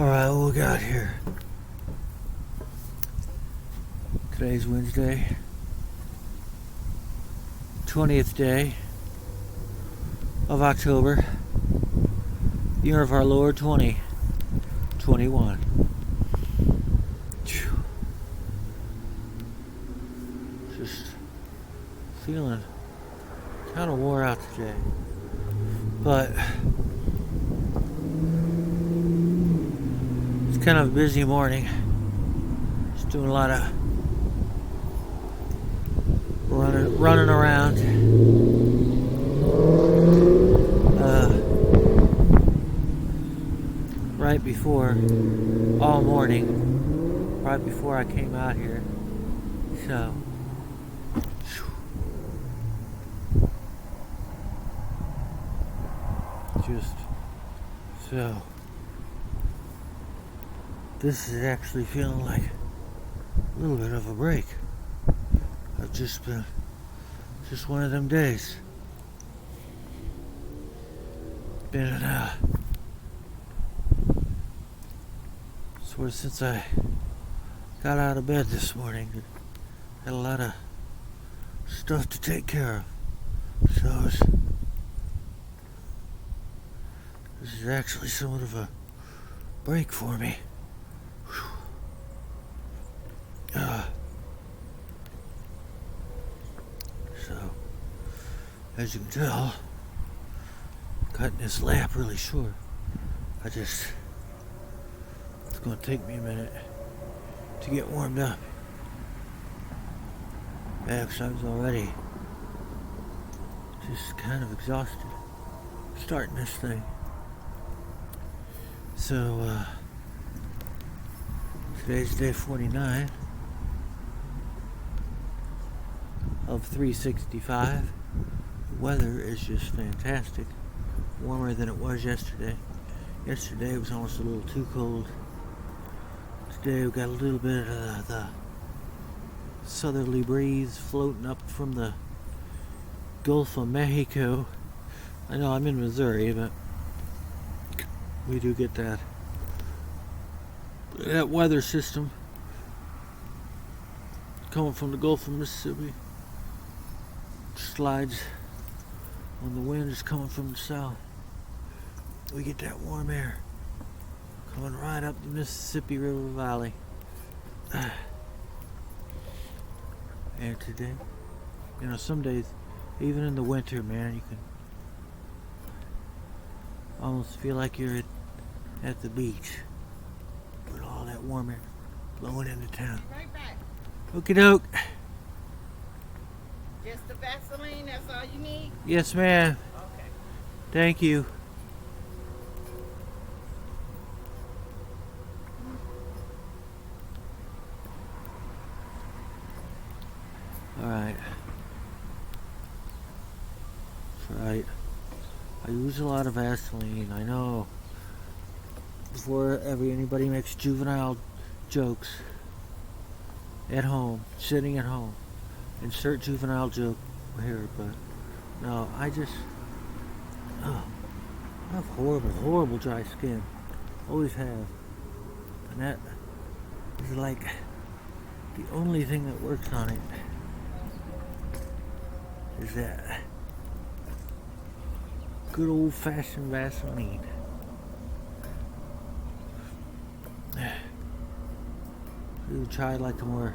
Alright, what we got here? Today's Wednesday, 20th day of October, year of our Lord 2021. Just feeling kind of wore out today, but it's kind of a busy morning. Just doing a lot of running around. Right before, all morning, right before I came out here. So, this is actually feeling like a little bit of a break. I've just been, just one of them days. Been sort of since I got out of bed this morning. Had a lot of stuff to take care of. So this is actually somewhat of a break for me. So, as you can tell, cutting this lap really short. It's going to take me a minute to get warmed up. Yeah, 'cause I was already just kind of exhausted starting this thing. So, today's day 49 of 365. The weather is just fantastic. Warmer than it was yesterday. Yesterday it was almost a little too cold. Today we got a little bit of the southerly breeze floating up from the Gulf of Mexico. I know I'm in Missouri, but we do get that weather system coming from the Gulf of Mississippi. Slides when the wind is coming from the south. We get that warm air coming right up the Mississippi River Valley. And today, some days, even in the winter, man, you can almost feel like you're at the beach with all that warm air blowing into town. Right back. Okie doke. Just the Vaseline, that's all you need? Yes, ma'am. Okay. Thank you. Alright. That's right. I use a lot of Vaseline, I know. Before anybody makes juvenile jokes at home, sitting at home, insert juvenile joke here, but no, I have horrible dry skin. Always have. And that is like the only thing that works on it is that good old-fashioned Vaseline. We tried like a more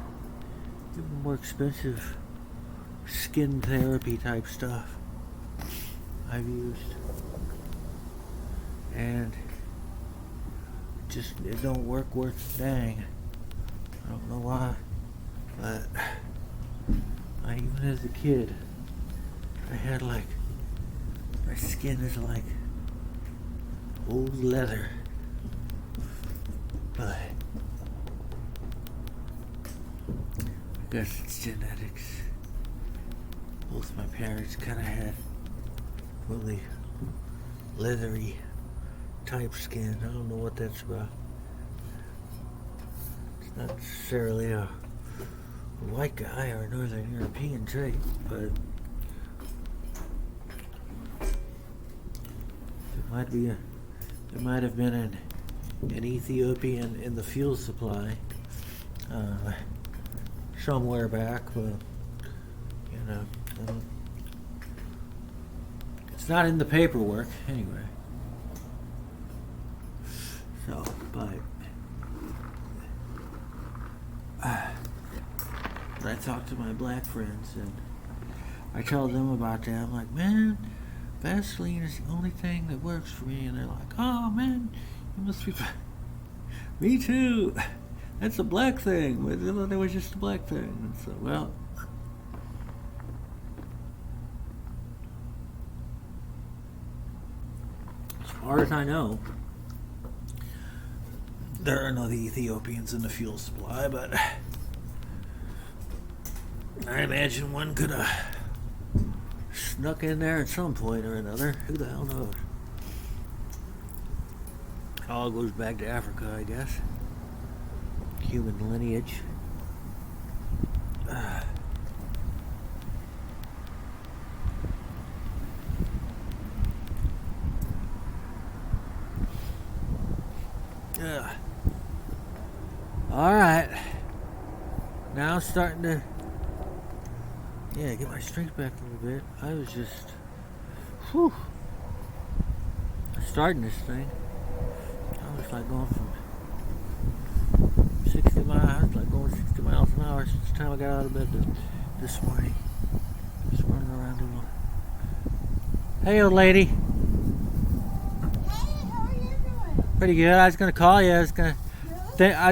expensive skin therapy type stuff I've used, and it don't work worth a dang. I don't know why, but even as a kid, I had my skin is like old leather, but I guess it's genetics. Both my parents kind of had really leathery type skin. I don't know what that's about. It's not necessarily a white guy or a Northern European trait, but it might have been an an Ethiopian in the fuel supply somewhere back, but you know, it's not in the paperwork anyway. So, but I talk to my black friends and I tell them about that. I'm like, man, Vaseline is the only thing that works for me. And they're like, oh man, you must be. Me too. That's a black thing. But it was just a black thing. And so, well. As far as I know, there are no Ethiopians in the fuel supply, but I imagine one could have snuck in there at some point or another. Who the hell knows? It all goes back to Africa, I guess. Human lineage. All right. Now I'm starting to, get my strength back a little bit. I was just, starting this thing. I was like going from 60 miles, like going 60 miles an hour since the time I got out of bed this morning. Just running around doing. Hey, old lady. Hey, how are you doing? Pretty good. I was gonna call you. I was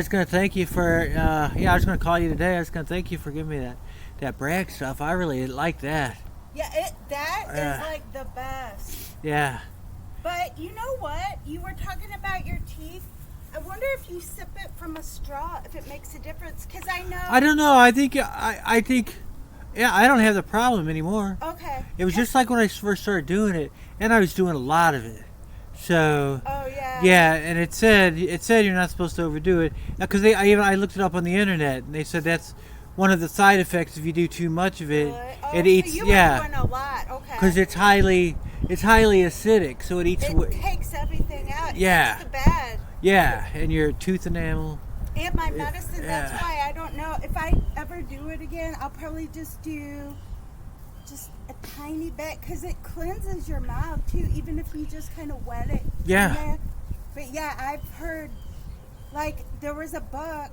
gonna thank you for. I was gonna call you today. I was gonna thank you for giving me that brag stuff. I really like that. Yeah, that is like the best. Yeah. But you know what? You were talking about your teeth. I wonder if you sip it from a straw, if it makes a difference. Because I know. I don't know. I think. I don't have the problem anymore. Okay. It was just like when I first started doing it, and I was doing a lot of it. So. Oh yeah. Yeah, and it said you're not supposed to overdo it because I looked it up on the internet and they said that's one of the side effects if you do too much of it. Oh, It eats. So you were doing a lot. Okay. Because it's highly acidic, so it eats. It takes everything out. Yeah. It's the bad. Yeah, and your tooth enamel. And my medicine. Yeah. That's why I don't know if I ever do it again. I'll probably just do a tiny bit because it cleanses your mouth too, even if you just kind of wet it. Yeah. But yeah, I've heard, like, there was a book.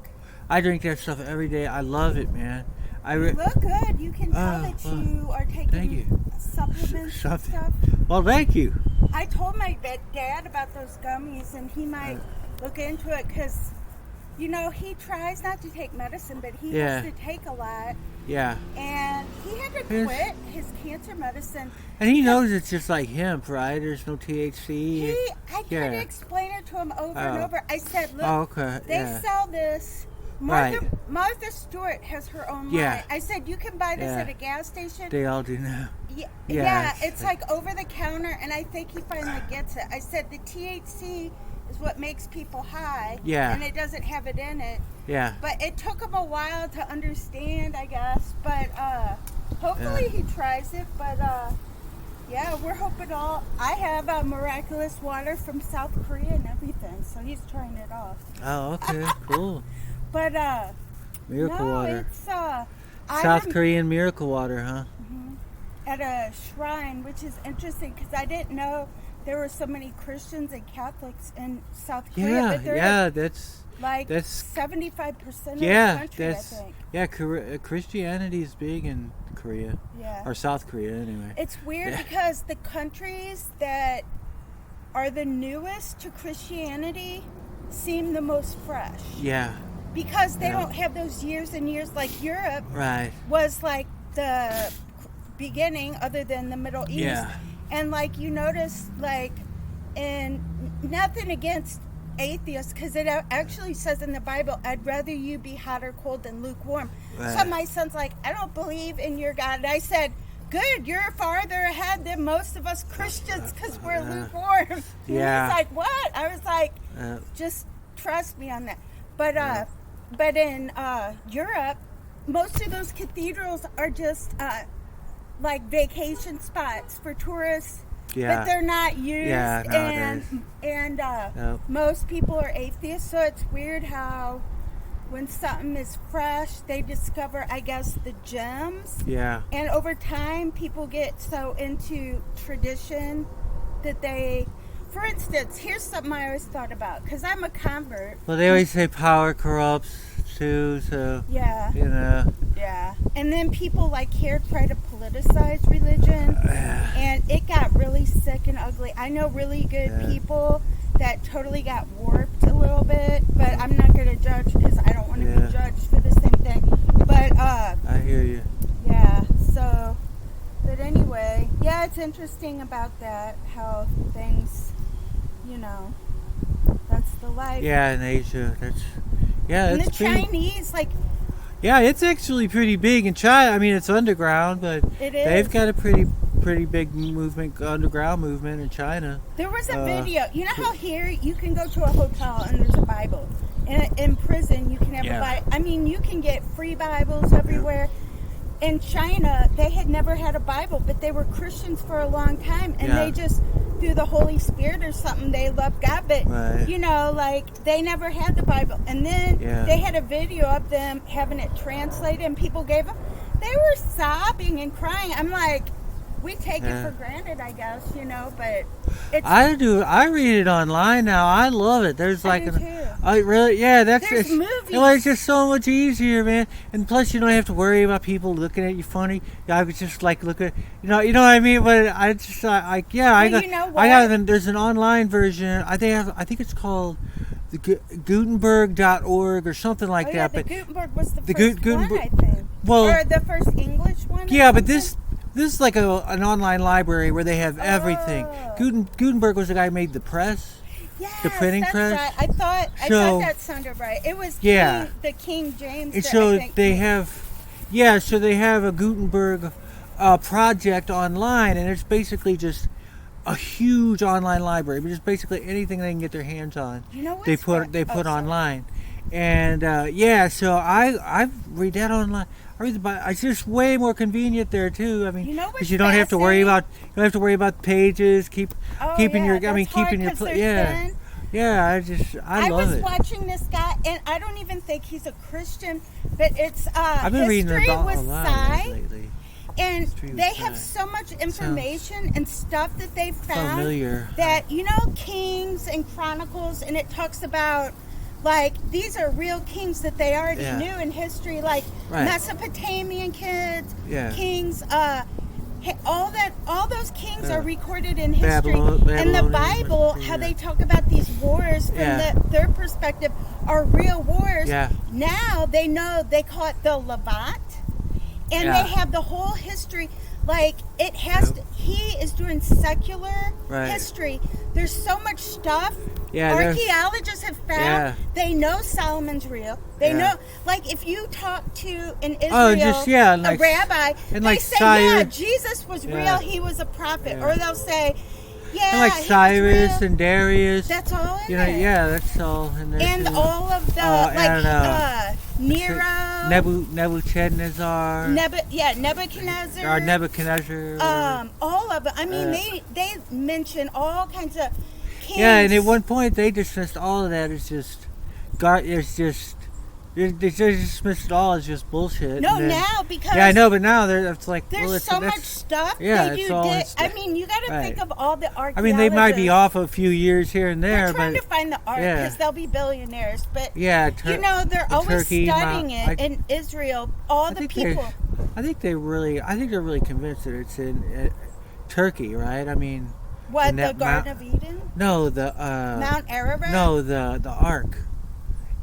I drink that stuff every day. I love it, man. You look good. You can tell that you are taking supplements and stuff. Well, thank you. I told my dad about those gummies, and he might look into it because, you know, he tries not to take medicine, but he has to take a lot. Yeah. And he had to quit his cancer medicine. And he knows it's just like hemp, right? There's no THC. I tried to explain it to him over and over. I said, look, they sell this. Martha Stewart has her own line. I said, you can buy this at a gas station. They all do now. Yeah, it's like over the counter, and I think he finally gets it. I said, the THC is what makes people high. Yeah. And it doesn't have it in it. Yeah. But it took him a while to understand, I guess. But hopefully he tries it. But yeah, we're hoping all. I have miraculous water from South Korea and everything, so he's trying it off. Oh, okay, cool. But miracle water. It's South Korean miracle water, huh? Mm-hmm. At a shrine, which is interesting because I didn't know there were so many Christians and Catholics in South Korea. That's 75% of the country, I think. Yeah, Christianity is big in Korea. Yeah. Or South Korea, anyway. It's weird because the countries that are the newest to Christianity seem the most fresh. Yeah. Because they don't have those years and years like Europe. Right. Was like the beginning other than the Middle East. Yeah. And like you notice, like, in nothing against atheists, because it actually says in the Bible, I'd rather you be hot or cold than lukewarm. Right. So my son's like, I don't believe in your God. And I said, good, you're farther ahead than most of us Christians because we're lukewarm. And he's like, what? I was like, just trust me on that. But in Europe, most of those cathedrals are just like vacation spots for tourists but they're not used. Yeah, and most people are atheists, so it's weird how when something is fresh, they discover, I guess, the gems. Yeah. And over time, people get so into tradition that they... For instance, here's something I always thought about, because I'm a convert. Well, they always say power corrupts, too, so... Yeah. You know. Yeah. And then people, like, here try to politicize religion, and it got really sick and ugly. I know really good people that totally got warped a little bit, but I'm not going to judge because I don't want to be judged for the same thing. But, I hear you. Yeah, so... But anyway, yeah, it's interesting about that, how things... You know, that's the life. Yeah, in Asia, and the Chinese, like... Yeah, it's actually pretty big in China. I mean, it's underground, but they've got a pretty big movement, underground movement in China. There was a video. You know how here you can go to a hotel and there's a Bible? In prison, you can have a Bible. I mean, you can get free Bibles everywhere. In China, they had never had a Bible, but they were Christians for a long time, and they just, through the Holy Spirit or something, they loved God, but, you know, like, they never had the Bible. And then they had a video of them having it translated, and people gave them, they were sobbing and crying. I'm like, we take it for granted, I guess, you know, but it's... I read it online now. I love it. There's like there's movies. It's just so much easier, man. And plus, you don't have to worry about people looking at you funny. I was just like looking, you know what I mean. But I just, there's an online version. I think it's called the Gutenberg.org or something like that. But Gutenberg was the first Gutenberg, one, I think. Well, or the first English one. Yeah, but this is like an online library where they have everything. Gutenberg was the guy who made the press. Yes, the printing press. Right. I thought that sounded right. It was the King James. And so they have a Gutenberg project online, and it's basically just a huge online library. But just basically anything they can get their hands on, they put online. And so I read that online. I read the Bible. It's just way more convenient there too. I mean, because you don't have to worry about pages. Keeping your place. I love it. I was watching this guy, and I don't even think he's a Christian, but it's I've been reading about a lot lately. And they have so much information and stuff that they've found familiar. That Kings and Chronicles, and it talks about. Like, these are real kings that they already knew in history, like Mesopotamian kings, all those kings are recorded in history. And the Bible, how they talk about these wars from their perspective are real wars. Now they know, they call it the Levant, and they have the whole history. Like, it has he is doing secular history. There's so much stuff. Archaeologists have found they know Solomon's real. They know, like, if you talk to an Israel a rabbi, and they say, Jesus was real. He was a prophet. Or they'll say, and like Cyrus and Darius. That's all in there. That's all in there. And too. all of the Nero, Nebuchadnezzar. Nebuchadnezzar. Or Nebuchadnezzar. All of it. I mean, they mention all kinds of kings. Yeah, and at one point they dismissed all of that as just, they just dismissed it all as just bullshit. No, now because I know, but now it's like there's so much stuff. Yeah, they do. I mean, you got to think of all the archaeologists. I mean, they might be off a few years here and there, they're trying to find the art because they'll be billionaires. But they're always Turkey, studying it in Israel. All the people. I think they're really convinced that it's in Turkey, right? I mean, what, the Garden of Eden? No, the Mount Ararat. No, the Ark.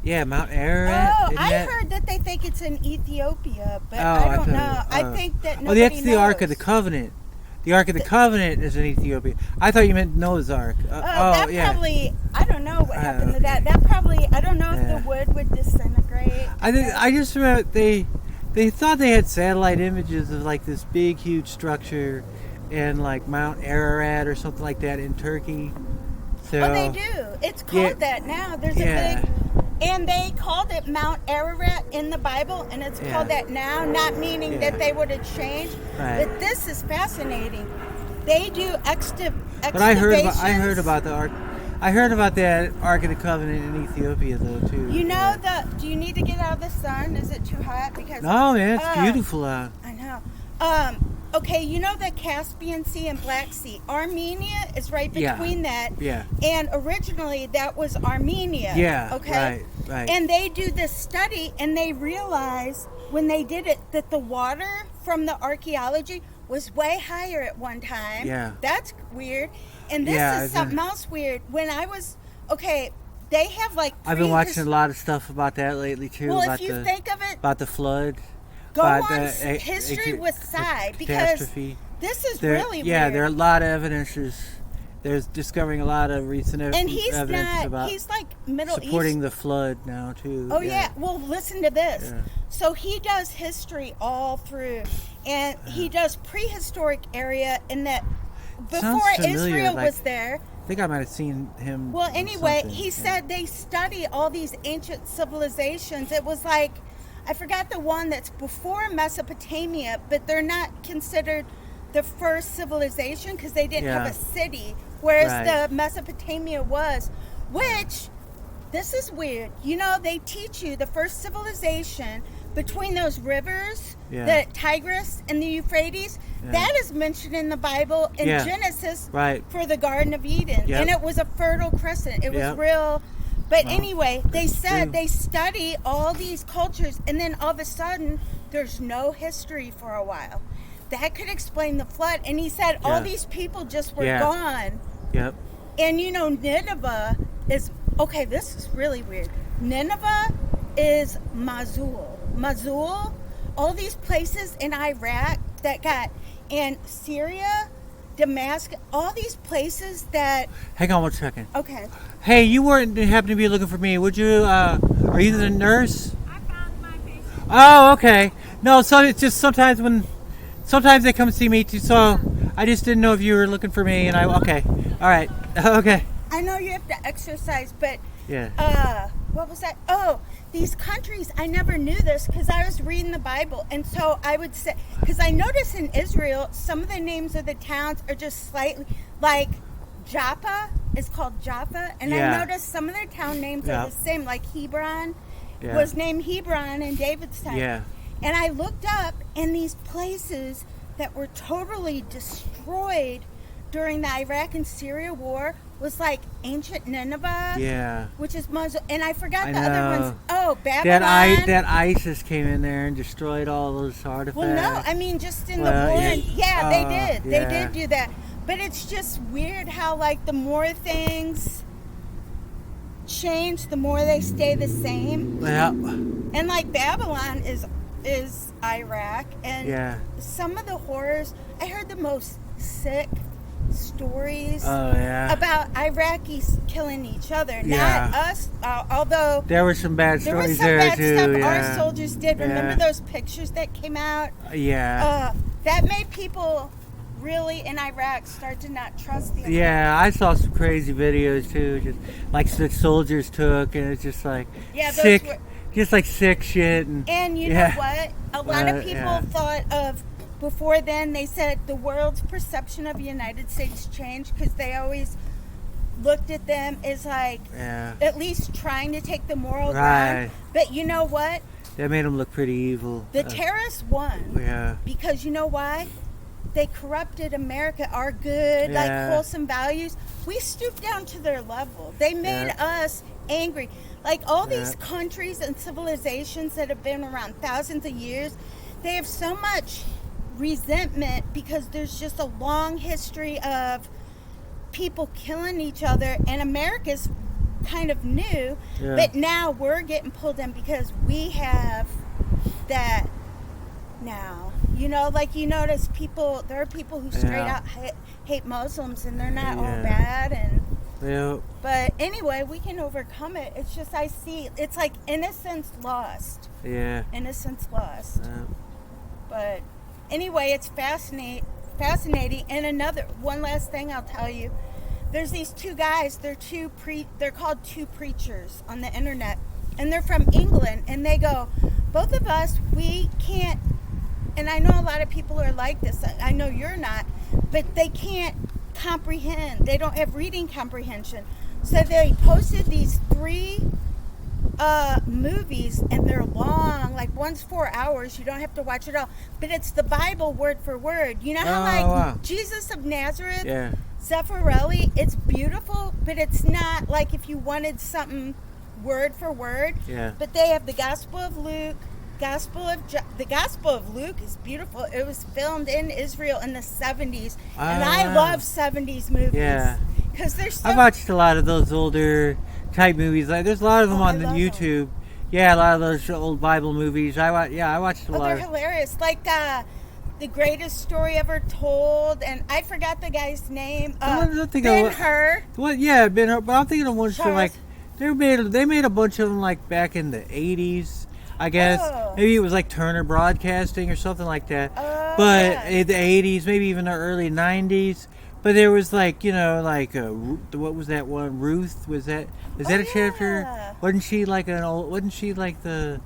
Yeah, Mount Ararat. Oh, I heard that they think it's in Ethiopia, but I don't know. I think that nobody that's the Ark of the Covenant. The Ark of the Covenant is in Ethiopia. I thought you meant Noah's Ark. Probably, I don't know what happened to that. That probably, I don't know if the wood would disintegrate. I just remember they thought they had satellite images of like this big, huge structure in like Mount Ararat or something like that in Turkey. So, they do. It's called that now. There's a big... And they called it Mount Ararat in the Bible, and it's called that now, not meaning that they would have changed. But this is fascinating. They do excavations. But I heard about the ark. I heard about that Ark of the Covenant in Ethiopia though too. You know do you need to get out of the sun? Is it too hot? Because no, man, it's beautiful out. I know. Okay, you know the Caspian Sea and Black Sea. Armenia is right between that. Yeah. And originally that was Armenia. Yeah. Okay. Right. And they do this study, and they realize when they did it that the water from the archaeology was way higher at one time. Yeah. That's weird. And this is something else weird. When I was they have like. I've been watching a lot of stuff about that lately too. Well, about if you think of it, about the flood. Go on History with Cy, because this is really weird. Yeah, there are a lot of evidences. There's discovering a lot of recent evidence. And he's like Middle East. Supporting the flood now, too. Oh, yeah. Well, listen to this. Yeah. So he does history all through, and he does prehistoric area in that before Israel was there. I think I might have seen him. Well, anyway, he said they study all these ancient civilizations. It was like, I forgot the one that's before Mesopotamia, but they're not considered the first civilization because they didn't have a city, whereas the Mesopotamia was, which, this is weird. You know, they teach you the first civilization between those rivers, the Tigris and the Euphrates, that is mentioned in the Bible in Genesis for the Garden of Eden. And it was a fertile crescent. It was real. But anyway, they said they study all these cultures, and then all of a sudden, there's no history for a while. That could explain the flood. And he said all these people just were gone. Yep. And you know, Nineveh is, this is really weird. Nineveh is Mosul, all these places in Iraq that got, and Syria, Damascus, all these places that... Hang on one second. Okay. Hey, you weren't happen to be looking for me. Would you, are you the nurse? I found my patient. Oh, okay. No, so it's just sometimes they come see me too, so I just didn't know if you were looking for me, and okay. All right. Okay. I know you have to exercise, but... Yeah. What was that? Oh, these countries, I never knew this because I was reading the Bible. And so I would say, because I noticed in Israel, some of the names of the towns are just slightly, like Jaffa is called Jaffa. And I noticed some of their town names are the same, like Hebron was named Hebron in David's time. Yeah. And I looked up, and these places that were totally destroyed during the Iraq and Syria war was like ancient Nineveh, which is Mosul, and I forgot the other ones. Oh, Babylon. That ISIS came in there and destroyed all those artifacts. Well, no, I mean just in the war. They did. They did do that. But it's just weird how like the more things change, the more they stay the same. Yeah. And like Babylon is Iraq, and some of the horrors. I heard the most sick stories about Iraqis killing each other, not us, although there were some bad stories there was some bad too. Stuff our soldiers did. Remember those pictures that came out? That made people really in Iraq start to not trust the Americans. I saw some crazy videos too, just like the soldiers took, and it's just like sick, just like sick shit. And you know what? A lot of people thought of. Before then, they said the world's perception of the United States changed because they always looked at them as like at least trying to take the moral ground. But you know what? That made them look pretty evil. The terrorists won. Because you know why? They corrupted America, our good, like wholesome values. We stooped down to their level. They made us angry. Like all these countries and civilizations that have been around thousands of years, they have so much resentment because there's just a long history of people killing each other, and America's kind of new, but now we're getting pulled in because we have that now. You know, like you notice there are people who straight out hate Muslims, and they're not all bad, and but anyway, we can overcome it. It's just I see it's like innocence lost. Innocence lost. But anyway, it's fascinating. And one last thing I'll tell you. There's these two guys. They're called two preachers on the internet, and they're from England. And they go, both of us, we can't and I know a lot of people are like this. I know you're not, but they can't comprehend. They don't have reading comprehension. So they posted these 3 movies, and they're long. Like one's 4 hours. You don't have to watch it all, but it's the Bible word for word. You know how Jesus of Nazareth, Zeffirelli, it's beautiful, but it's not like if you wanted something word for word. Yeah. But they have the Gospel of Luke. The Gospel of Luke is beautiful. It was filmed in Israel in the 70s, and I love 70s movies. Yeah. Because there's so... I watched a lot of those older type movies. Like, there's a lot of them on the YouTube. Them. Yeah, a lot of those old Bible movies. I watched a lot. They're hilarious. Like The Greatest Story Ever Told, and I forgot the guy's name. Ben-Hur. Ben-Hur. But I'm thinking of ones from like they made a bunch of them like back in the 80s. I guess maybe it was like Turner Broadcasting or something like that. But in the 80s, maybe even the early 90s. But there was like, what was that one? Ruth, is that a chapter? Wasn't she like the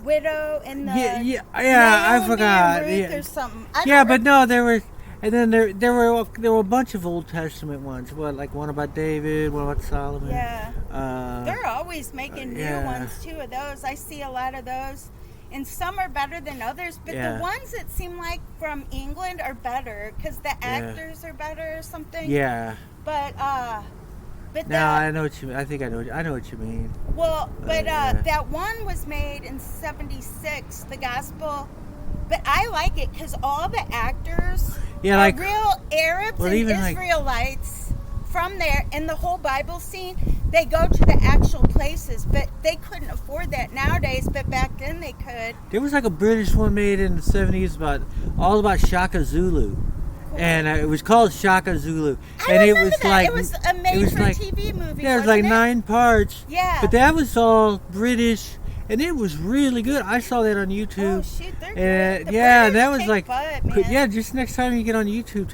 widow in the I forgot. Ruth or something. But no, there were, and then there were a bunch of Old Testament ones. Like one about David, one about Solomon. Yeah. They're always making new ones too of those. I see a lot of those. And some are better than others, but the ones that seem like from England are better because the actors are better or something. Yeah. But I know what you mean. I know what you mean. Well, that one was made in '76, the Gospel. But I like it because all the actors are real Arabs and Israelites from there, and the whole Bible scene. They go to the actual places, but they couldn't afford that nowadays. But back then they could. There was like a British one made in the 70s about Shaka Zulu, and it was called Shaka Zulu. It was a made-for-TV movie. Yeah, it was like 9 parts. Yeah. But that was all British, and it was really good. I saw that on YouTube. Oh shit, they're good. And that was like, butt, just next time you get on YouTube,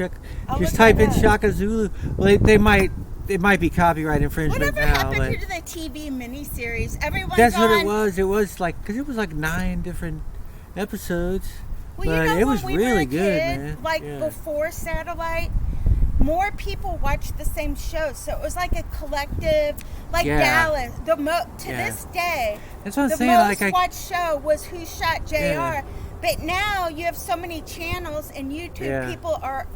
type in Shaka Zulu. Well, they might. It might be copyright infringement. Whatever happened to the TV miniseries? That's what it was. It was like, because it was like 9 different episodes. Well, but it was really good, man. Like before satellite, more people watched the same show, so it was like a collective. Like Dallas, this day, that's what I'm the saying. most watched show was Who Shot JR. But now you have so many channels and YouTube. People are.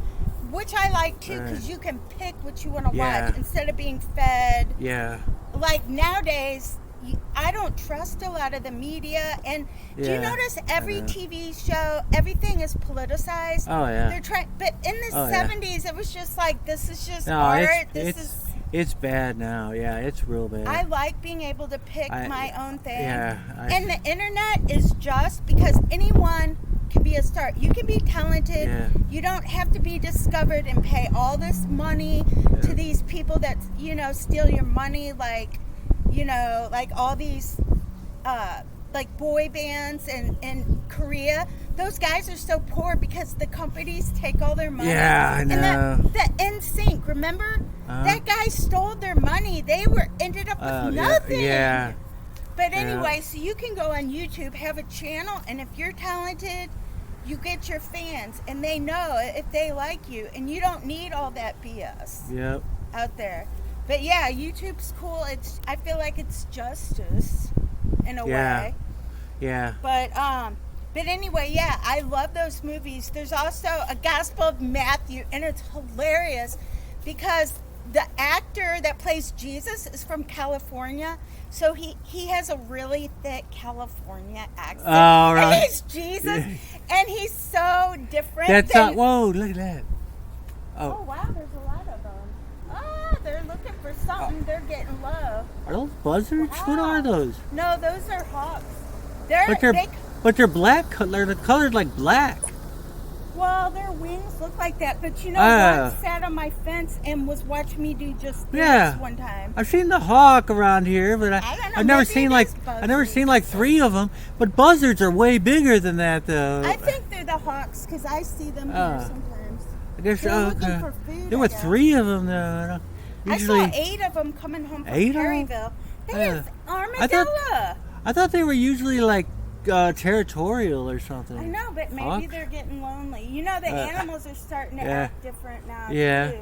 Which I like too, because you can pick what you want to watch instead of being fed. Yeah. Like nowadays, I don't trust a lot of the media. And do you notice every TV show, everything is politicized? Oh yeah. They're trying, but in the 70s, it was just like, this is just art. It's bad now. Yeah, it's real bad. I like being able to pick my own thing. Yeah. And the internet is just because anyone can be a star. You can be talented. Yeah. You don't have to be discovered and pay all this money to these people that steal your money, like all these like boy bands in Korea. Those guys are so poor because the companies take all their money. Yeah, I know. And the NSYNC, remember? That guy stole their money. They ended up with nothing. Yeah. But anyway, so you can go on YouTube, have a channel, and if you're talented, you get your fans, and they know if they like you, and you don't need all that BS out there. But yeah, YouTube's cool. I feel like it's justice in a way. Yeah. But anyway, I love those movies. There's also a Gospel of Matthew, and it's hilarious because the actor that plays Jesus is from California, so he has a really thick California accent. Oh, right. And he's Jesus, and he's so different. Whoa, look at that. Oh, wow, there's a lot of them. They're looking for something. They're getting low. Are those buzzards? Wow. What are those? No, those are hawks. But they're black. They're colored like black. Well, their wings look like that, but one sat on my fence and was watching me do just this one time. I've seen the hawk around here, but I've never seen like 3 of them. But buzzards are way bigger than that, though. I think they're the hawks because I see them here sometimes. I guess they're looking for food. There were 3 of them, though. Usually, I saw 8 of them coming home from Perryville. They have armadillo. I thought they were usually like territorial or something. I know, but maybe Hawks? they're getting lonely. The animals are starting to act different now, Yeah. too.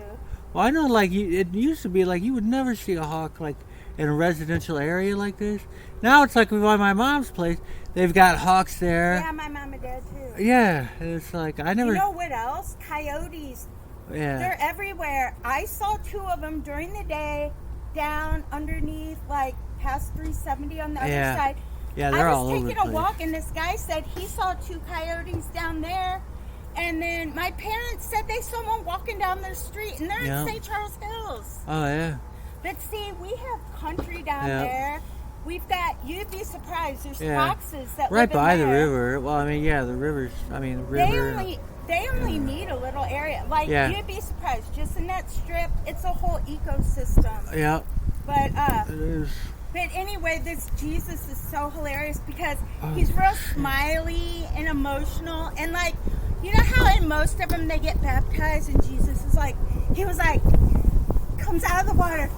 Well, I know, like, it used to be, like, you would never see a hawk, like, in a residential area like this. Now it's like by my mom's place, they've got hawks there. Yeah, my mom and dad, too. Yeah, it's like, I never... You know what else? Coyotes. Yeah. They're everywhere. I saw 2 of them during the day down underneath, like, past 370 on the other side. Yeah, they're all over the place. I was taking a walk, and this guy said he saw 2 coyotes down there. And then my parents said they saw one walking down their street, and they're in St. Charles Hills. Oh, yeah. But see, we have country down there. We've got, you'd be surprised, there's foxes that right live in by the there. river. Well, I mean, the river. They only need a little area. Like, you'd be surprised. Just in that strip, it's a whole ecosystem. Yeah. But, it is. But anyway, this Jesus is so hilarious because he's real smiley and emotional. And, like, you know how in most of them they get baptized and Jesus is like, he was like, comes out of the water.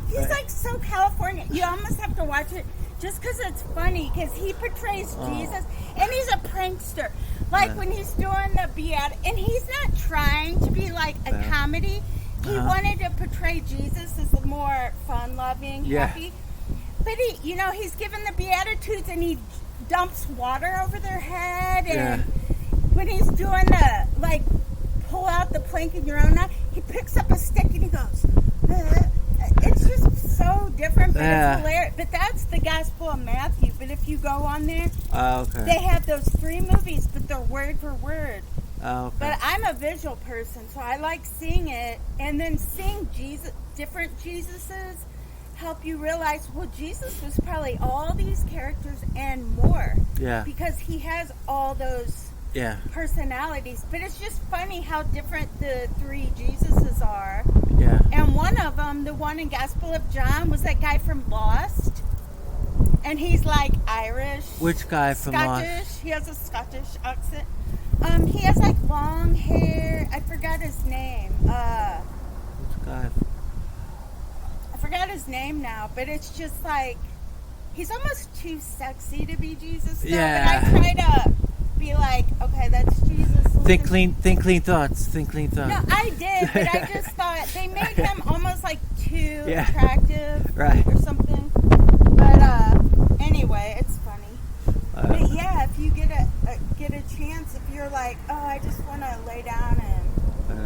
He's like so California. You almost have to watch it just because it's funny because he portrays Jesus and he's a prankster. Like when he's doing the beat, and he's not trying to be like a comedy. He wanted to portray Jesus as more fun-loving, happy. But he's given the Beatitudes and he dumps water over their head. And when he's doing the, like, pull out the plank in your own eye, he picks up a stick and he goes, it's just so different, but it's hilarious. But that's the Gospel of Matthew. But if you go on there, they have those 3 movies, but they're word for word. But I'm a visual person, so I like seeing it. And then seeing different Jesuses help you realize, well, Jesus was probably all these characters and more. Yeah. Because he has all those personalities. But it's just funny how different the 3 Jesuses are. Yeah. And one of them, the one in Gospel of John, was that guy from Lost. And he's like Irish. Which guy from Lost? Scottish. He has a Scottish accent. He has like long hair. I forgot his name. Which guy? I forgot his name now, but it's just like he's almost too sexy to be Jesus. Yeah. But I try to be like, okay, that's Jesus. Think clean thoughts. No, I did, but I just thought they made him almost like too attractive, or something. But anyway, it's funny. But yeah, if you get a chance, if you're like, oh, I just want to lay down and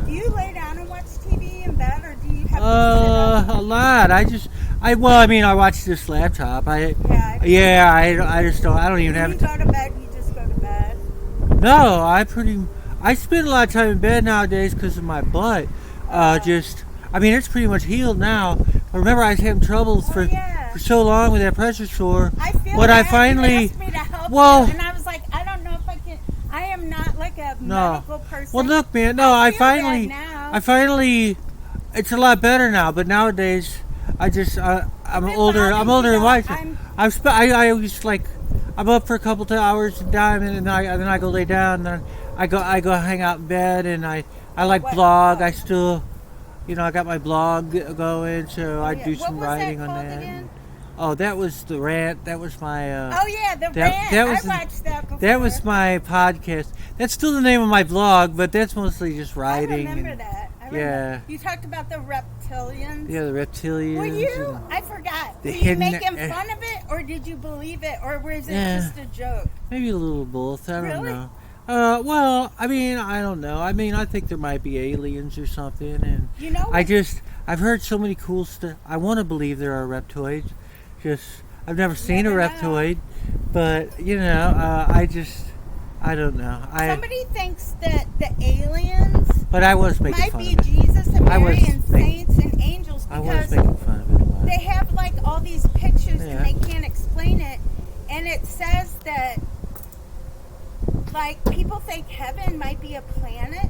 do you lay down and watch TV in bed, or do you have to sit up? A lot. I watch this laptop. I don't even have to go to bed. You just go to bed. No, I spend a lot of time in bed nowadays because of my butt. It's pretty much healed now. I remember I was having troubles for so long with that pressure sore. I feel but bad. I finally, you asked me to help you, and I was like, I don't know if I can. I am not like a medical person. Well, look, man. No, I finally. It's a lot better now. But nowadays, I'm older. I'm older and wiser. I always like. I'm up for a couple of hours and then I go lay down. And then I go hang out in bed, and I like blog. I still, I got my blog going, so I do some writing on that. Again? Oh, that was the rant. That was my. The rant. I watched that before. That was my podcast. That's still the name of my blog, but that's mostly just writing. I remember that. You talked about the reptilians. Yeah, the reptilians. Were you? I forgot. Were you making fun of it, or did you believe it, or was it just a joke? Maybe a little both. I don't know. I don't know. I think there might be aliens or something, and I've heard so many cool stuff. I want to believe there are reptoids. I've never seen a reptoid, but I don't know. Somebody thinks that the aliens but I was making might fun be of it. Jesus and Mary and saints and angels I because was making fun of it a lot. They have like all these pictures and they can't explain it, and it says that like people think heaven might be a planet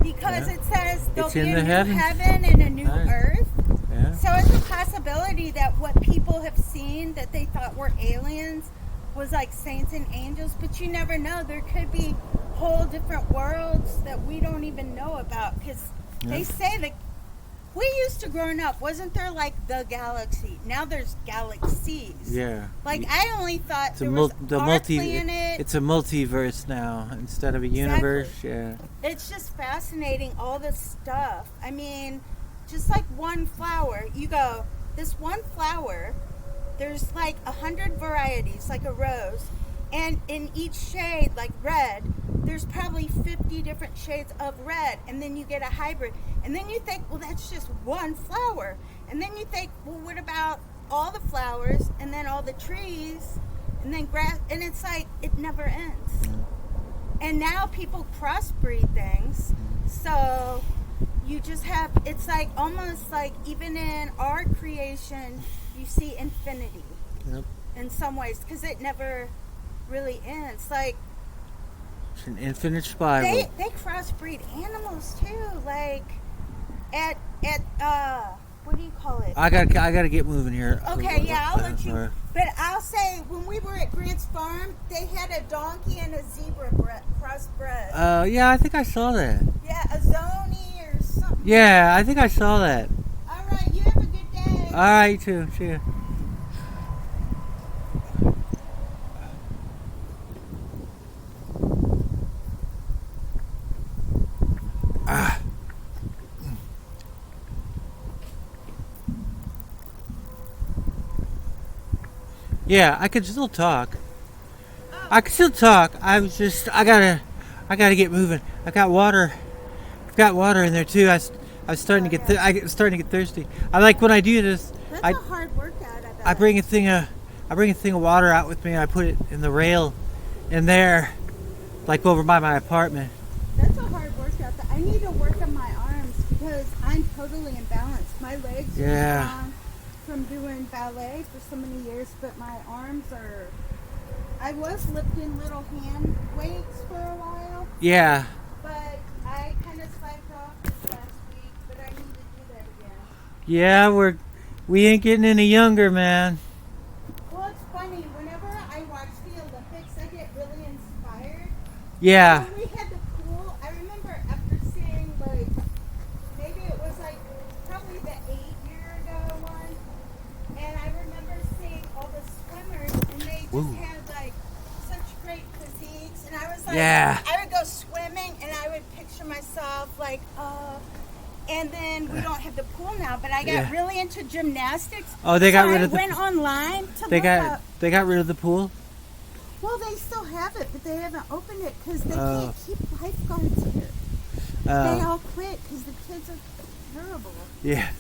because it says there'll be a new heaven and a new earth. Yeah. So it's a possibility that what people have seen that they thought were aliens was like saints and angels, but you never know. There could be whole different worlds that we don't even know about because they say that We used to growing up, wasn't there like the galaxy? Now there's galaxies. Yeah. Like I only thought there was our planet. It's a multiverse now instead of a universe. Yeah. It's just fascinating, all this stuff. I mean, just like one flower, you go, this one flower, there's like 100 varieties, like a rose, and in each shade, like red, there's probably 50 different shades of red, and then you get a hybrid. And then you think, well, that's just one flower. And then you think, well, what about all the flowers, and then all the trees, and then grass? And it's like, it never ends. And now people crossbreed things. So you just have, it's like almost like even in our creation, you see infinity. Yep. In some ways, because it never really ends. Like, it's an infinite spiral. They crossbreed animals too. Like at what do you call it? I gotta get moving here. Okay, yeah, I'll let you. But I'll say when we were at Grant's farm, they had a donkey and a zebra crossbred. Yeah, I think I saw that. Yeah, a zony or something. Yeah, I think I saw that. All right, you have a good day. All right, you too. See ya. Yeah, I could still talk. I can still talk. I gotta get moving. I've got water in there too. I was starting to get starting to get thirsty. I like when I do this. That's a hard workout. I bring a thing of water out with me. And I put it in the rail, in there, like over by my apartment. That's a hard workout. I need to work on my arms because I'm totally imbalanced. My legs are strong from doing ballet for so many years, but my arms are. I was lifting little hand weights for a while. Yeah. But I kind of slacked off this last week, but I need to do that again. Yeah, we ain't getting any younger, man. Well, it's funny. Whenever I watch the Olympics, I get really inspired. Yeah. When we had the pool, I remember after seeing like maybe it was like probably the 8-year-ago one, and I remember seeing all the swimmers, and they just had like such great physiques, and I was like, I would go swimming, and I would picture myself like, and then we don't have the pool now, but I got really into gymnastics. Oh, they got rid of the pool. I went online to they look up. They got rid of the pool? Well, they still have it, but they haven't opened it because they can't keep lifeguards here. They all quit because the kids are terrible. Yeah.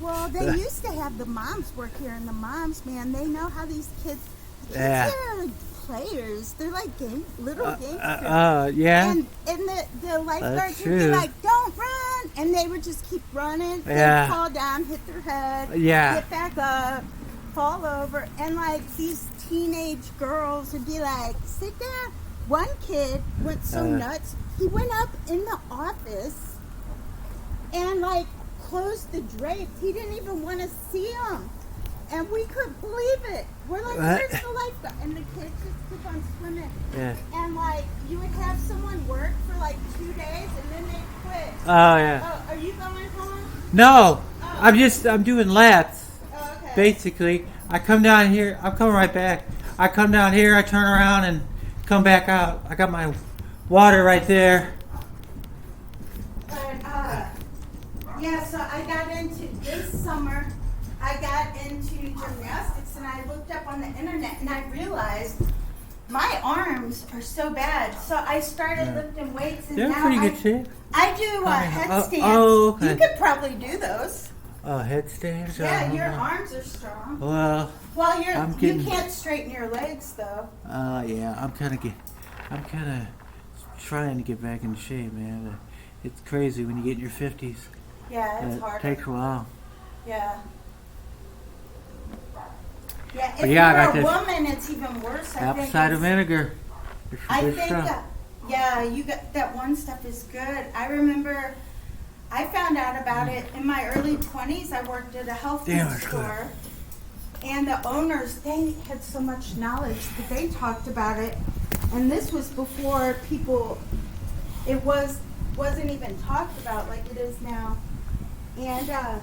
Well, they used to have the moms work here, and the moms, man, they know how these kids are like players. They're like little gangsters. Yeah. And the lifeguards would be like, don't run! And they would just keep running. They'd fall down, hit their head, get back up, fall over. And like these teenage girls would be like, sit down. One kid went so nuts, he went up in the office and like closed the drapes. He didn't even want to see them. And we couldn't believe it. We're like, where's the lifeguard? And the kids just keep on swimming. Yeah. And like, you would have someone work for like 2 days and then they quit. Oh, yeah. Oh, are you going home? No. I'm doing laps. Oh, okay. Basically, I come down here. I'm coming right back. I come down here, I turn around and come back out. I got my water right there. But, yeah, so I got into this summer. I got into gymnastics and I looked up on the internet and I realized my arms are so bad. So I started lifting weights and they're now pretty good shape. I do headstands. Okay. You could probably do those. Oh, headstands? Yeah, your arms are strong. Well, you can't straighten your legs though. Yeah, I'm kind of trying to get back into shape, man. It's crazy when you get in your 50s. Yeah, it's hard. It takes a while. Yeah. Yeah, if you're a woman, it's even worse. Apple cider vinegar. I think you got that one stuff is good. I remember I found out about it in my early 20s. I worked at a health food store. And the owners, they had so much knowledge that they talked about it. And this was before it wasn't even talked about like it is now. And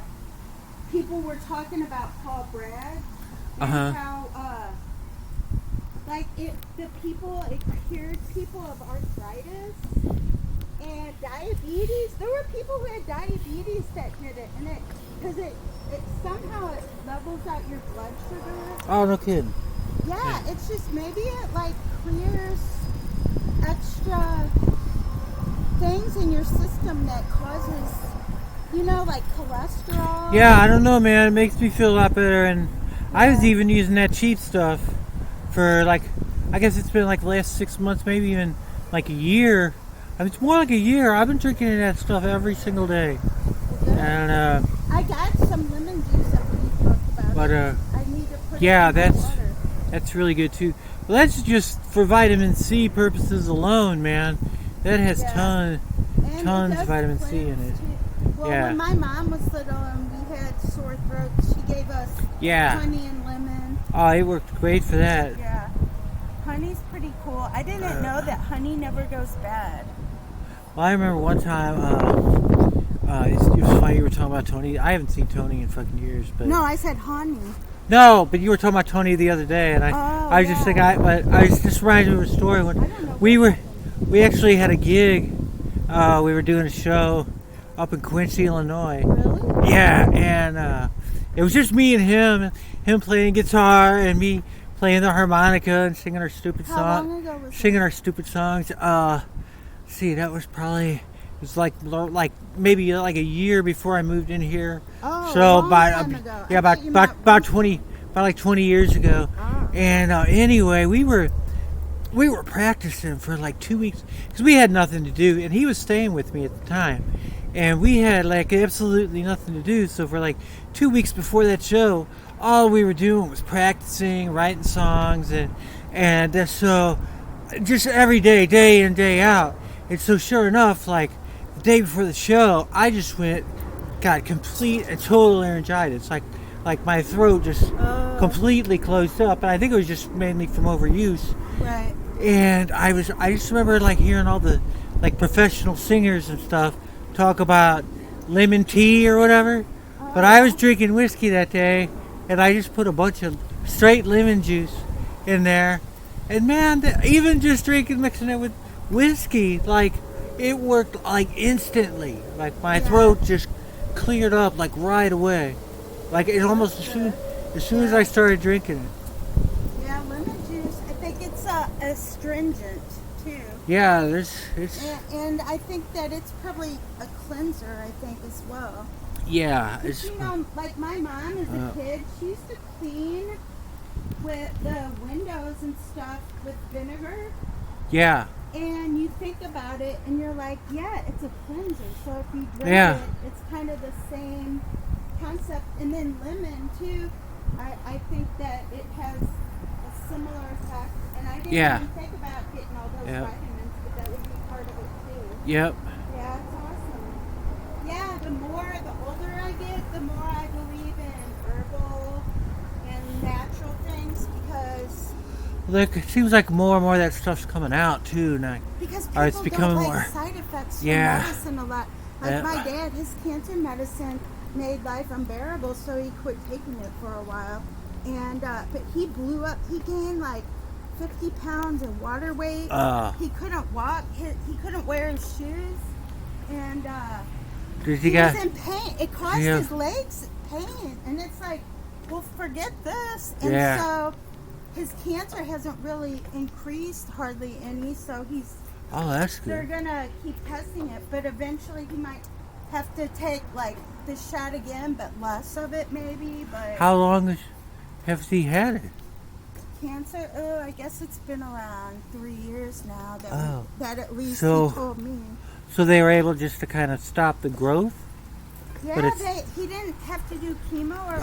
people were talking about Paul Bragg and how it cures people of arthritis and diabetes. There were people who had diabetes that did it, and because it somehow it levels out your blood sugar. Oh, no kidding. Yeah, it's just maybe it like clears extra things in your system that causes, like cholesterol. Yeah, I don't know, man. It makes me feel a lot better, and I was even using that cheap stuff for I guess it's been like the last 6 months, maybe even like a year. I mean, it's more like a year. I've been drinking that stuff every single day. And I got some lemon juice that we talked about. But I need to put it in my water. That's really good too. Well, that's just for vitamin C purposes alone, man. That has tons of vitamin C in it. Too. Well, when my mom was little and we had sore throats, she gave us honey and lemon. Oh, it worked great for that. Yeah. Honey's pretty cool. I didn't know that honey never goes bad. Well, I remember one time, it was funny you were talking about Tony. I haven't seen Tony in fucking years, but... No, I said honey. No, but you were talking about Tony the other day, and I was just thinking, I was just reminded of a story when we actually had a gig. We were doing a show up in Quincy, Illinois. Really? Yeah, and it was just me and him playing guitar and me playing the harmonica and singing our stupid songs. How long ago was Singing our stupid songs. See, that was probably, it was like maybe like a year before I moved in here. Oh, so long time ago. Yeah, about 20 years ago. Oh. And anyway, we were practicing for like 2 weeks because we had nothing to do, and he was staying with me at the time, and we had like absolutely nothing to do. So for like 2 weeks before that show, all we were doing was practicing, writing songs, and so just every day in, day out. And so sure enough, like the day before the show, I just got complete and total laryngitis. Like my throat just completely closed up, and I think it was just mainly from overuse. Right. And I just remember like hearing all the like professional singers and stuff talk about lemon tea or whatever. But I was drinking whiskey that day, and I just put a bunch of straight lemon juice in there. And man, even just mixing it with whiskey, like it worked like instantly. Like my throat just cleared up like right away. Like it almost as soon as I started drinking it. Yeah, lemon juice. I think it's astringent too. Yeah, and I think that it's probably a cleanser. I think as well. Yeah, it's like my mom as a kid, she used to clean with the windows and stuff with vinegar. Yeah. And you think about it, and you're like, yeah, it's a cleanser. So if you drink it, it's kind of the same concept. And then lemon too. I think that it has a similar effect. And I didn't even think about getting all those vitamins, but that would be part of it too. Yep. Yeah, it's awesome. Yeah, the older I get, the more I believe in herbal and natural things because. Look, it seems like more and more of that stuff's coming out too now. Because people it's becoming don't more like side effects from medicine a lot. Like my dad, his cancer medicine made life unbearable, so he quit taking it for a while. And but he blew up. He gained like 50 pounds in water weight. He couldn't walk. He couldn't wear his shoes, and he was in pain. It caused his legs pain, and it's like, well, forget this. And so his cancer hasn't really increased hardly any. So he's. Oh, that's good. They're gonna keep testing it, but eventually he might have to take like the shot again, but less of it maybe. But how long have he had it? Cancer? I guess it's been around 3 years now. That at least he told me. So they were able just to kind of stop the growth. Yeah, he didn't have to do chemo or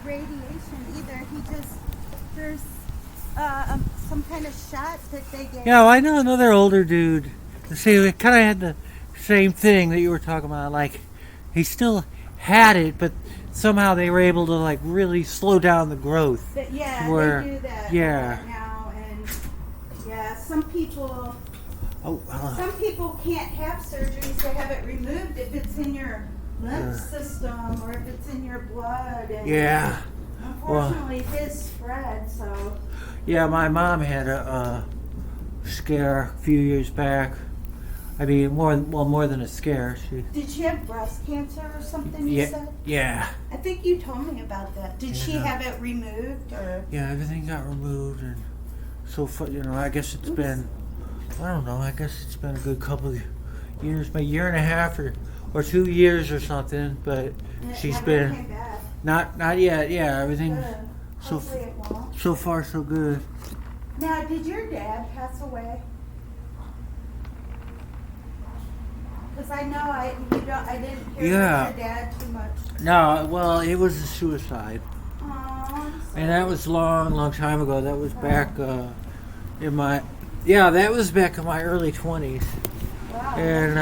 radiation either. There's some kind of shot that they gave. Yeah, well, I know another older dude. See, we kind of had the same thing that you were talking about. Like, he still had it, but somehow they were able to like really slow down the growth. They do that now, and some people. Some people can't have surgeries to have it removed if it's in your lymph system or if it's in your blood. And yeah. Unfortunately, his spread, so. Yeah, my mom had a scare a few years back. I mean, more than a scare. Did she have breast cancer or something, you Yeah, said? yeah. I think you told me about that. Did she have it removed? Or? Yeah, everything got removed, and so I guess it's been, I don't know, I guess it's been a good couple of years, maybe a year and a half or 2 years or something, but she's been, not yet, yeah, everything, so far so good. Now, did your dad pass away? Because I know I didn't hear about your dad too much. No, well, it was a suicide. And that was long time ago. That was back in my early 20s. Wow. And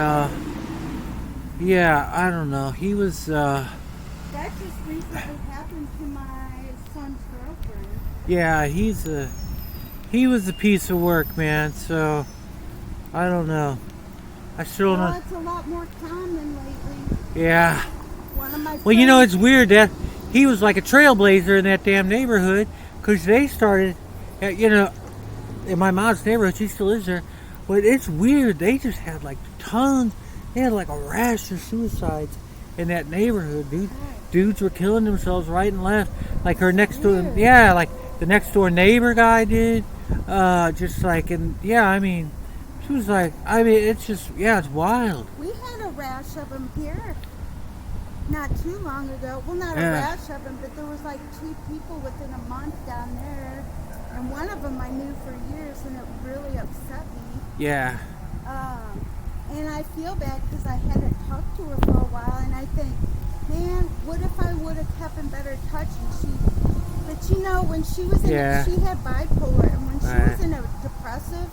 I don't know. He was that just recently happened to my son's girlfriend. Yeah, he was a piece of work, man. So I don't know. I still don't. It's a lot more common lately. Yeah. One of my Well, it's weird that he was like a trailblazer in that damn neighborhood, because they started, in my mom's neighborhood. She still is there, but it's weird. They just had like tons. They had like a rash of suicides in that neighborhood, dude. Dudes were killing themselves right and left. Like her next door, like the next door neighbor guy did. Just like, and I mean. She was like, it's just, it's wild. We had a rash of them here not too long ago. Well, not a rash of them, but there was like 2 people within a month down there. And one of them I knew for years, and it really upset me. Yeah. And I feel bad because I hadn't talked to her for a while, and I think, man, what if I would have kept in better touch? But when she was she had bipolar, and when she was in a depressive,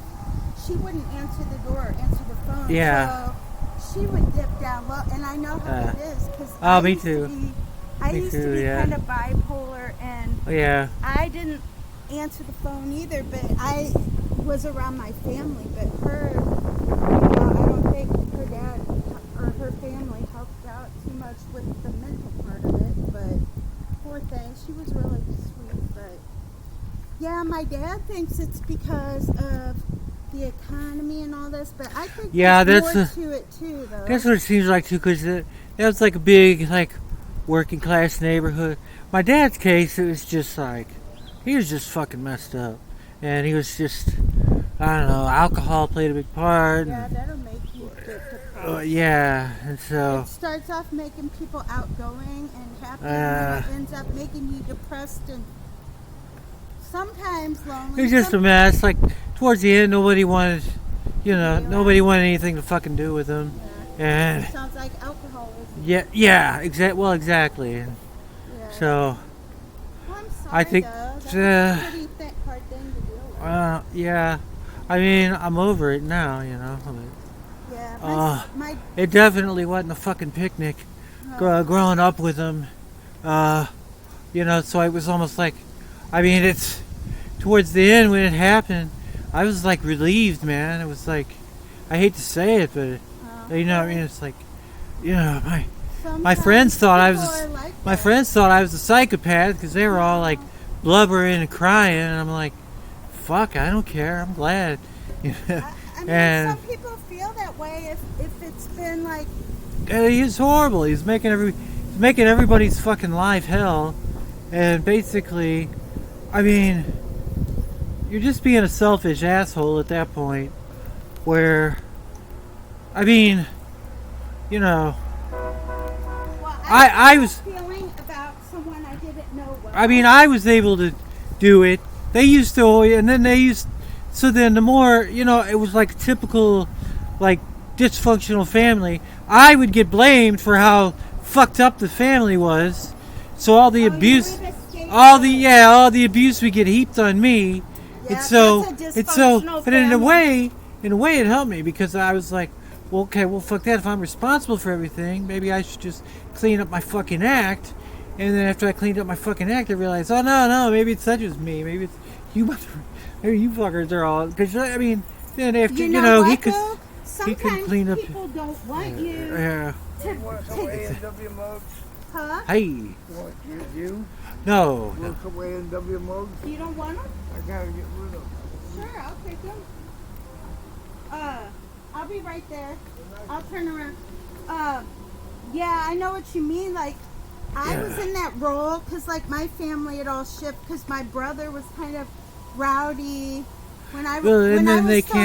she wouldn't answer the door or answer the phone. Yeah. So she would dip down low, and I know how it is because me too. I used to be kind of bipolar, and I didn't answer the phone either. But I was around my family. But her, I don't think her dad or her family helped out too much with the mental part of it. But poor thing, she was really sweet. But my dad thinks it's because of the economy and all this, but I think there's more to it too, though. That's what it seems like too, because that was like a big, like, working class neighborhood. My dad's case, it was just like, he was just fucking messed up, and he was just, I don't know, alcohol played a big part. Yeah, that'll make you get depressed. And so it starts off making people outgoing and happy, and it ends up making you depressed and sometimes lonely. It was just a mess. Like, towards the end, nobody wanted, nobody wanted anything to fucking do with him. And it sounds like alcoholism. Exactly. And so, well, I'm sorry, I think, that's a pretty hard thing to deal with. I mean, I'm over it now, But, it definitely wasn't a fucking picnic growing up with him. So it was almost like, it's towards the end when it happened, I was like relieved, man. It was like, I hate to say it, but it's like, my friends thought I was a psychopath because they were all like blubbering and crying, and I'm like, fuck, I don't care. I'm glad. And some people feel that way if it's been like. He's horrible. He's making everybody's fucking life hell, and basically, you're just being a selfish asshole at that point, where, Well, I was feeling about someone I didn't know well. I was able to do it. They used to, and then so then the more, it was like typical, like, dysfunctional family. I would get blamed for how fucked up the family was. So all the abuse would get heaped on me. Yeah, But in a way it helped me, because I was like, well, okay, well, fuck that. If I'm responsible for everything, maybe I should just clean up my fucking act. And then after I cleaned up my fucking act, I realized, oh, no, maybe it's not just me. Maybe it's you, maybe you fuckers are all, because, then after, he could. sometimes clean up. people don't want you Yeah. to Want some A&W mugs? Huh? Hey. You want you? No. Want some A&W mugs? You don't want them? I gotta get rid of them. Sure, I'll take them. I'll be right there. I'll turn around. Yeah, I know what you mean. Like, I was in that role because, like, my family had all shipped because my brother was kind of rowdy when I was, still in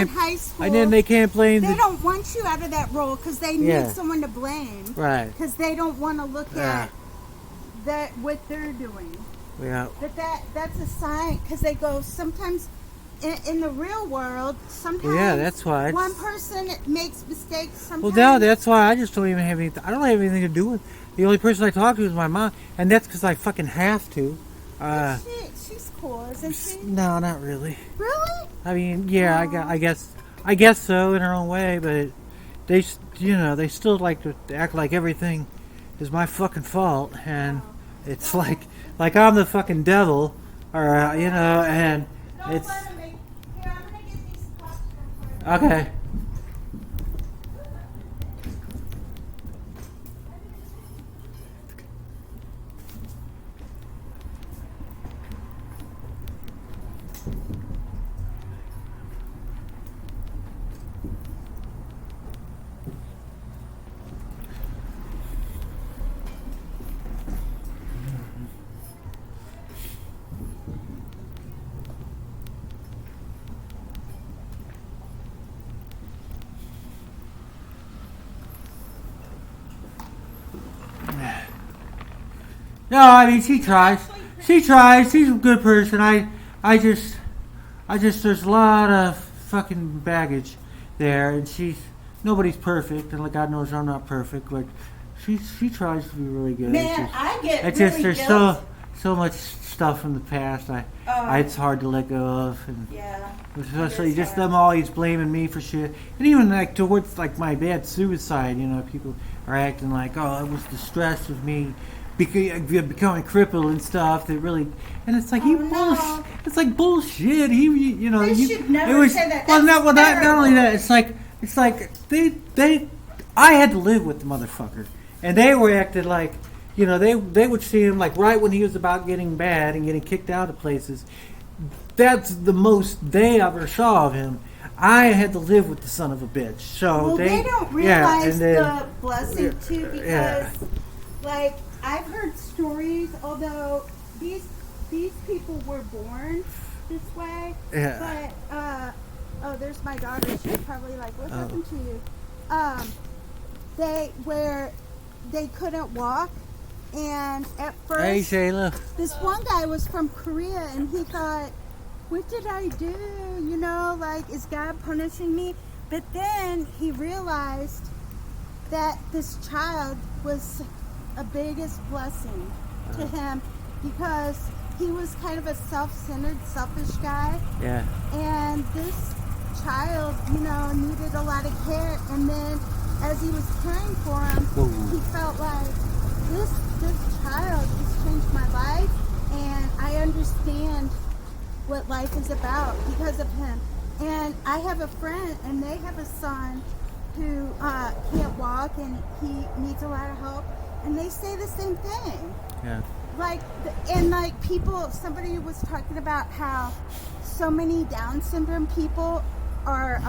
high school. And then they can't blame. They don't want you out of that role because they need someone to blame. Right. Because they don't want to look at what they're doing. Yeah. But that's a sign because they go sometimes. In the real world, sometimes that's why one person makes mistakes. Sometimes. Well, no, that's why I just don't even have anything. I don't have anything to do with. The only person I talk to is my mom, and that's because I fucking have to. She's cool, isn't she? No, not really. Really? I mean, yeah, I guess so in her own way, but they still like to act like everything is my fucking fault, and it's like I'm the fucking devil, or and it's. Here, I'm gonna get these questions for you. Okay. No, I mean she tries. She's a good person. I just there's a lot of fucking baggage there, and nobody's perfect, and like God knows I'm not perfect, but she tries to be really good. Man, I get it's really just there's guilty. so much stuff from the past. It's hard to let go of, and especially just them always blaming me for shit, and even like towards like my dad's suicide. People are acting like, oh, it was the stress of me becoming crippled and stuff that really, and it's like it's like bullshit. They should never say that. Not only that, it's like I had to live with the motherfucker, and they were acting like, they would see him like right when he was about getting bad and getting kicked out of places. That's the most they ever saw of him. I had to live with the son of a bitch. So they don't realize the blessing too, because like I've heard stories, although these people were born this way. Yeah. But there's my daughter. She's probably like, what happened to you? They couldn't walk, and at first, hey Shayla, this one guy was from Korea, and he thought, what did I do? Like, is God punishing me? But then he realized that this child was a biggest blessing to him, because he was kind of a self-centered, selfish guy. Yeah. And this child, needed a lot of care. And then as he was caring for him, he felt like this child has changed my life, and I understand what life is about because of him. And I have a friend, and they have a son who can't walk, and he needs a lot of help. And they say the same thing. Yeah. Somebody was talking about how so many Down syndrome people are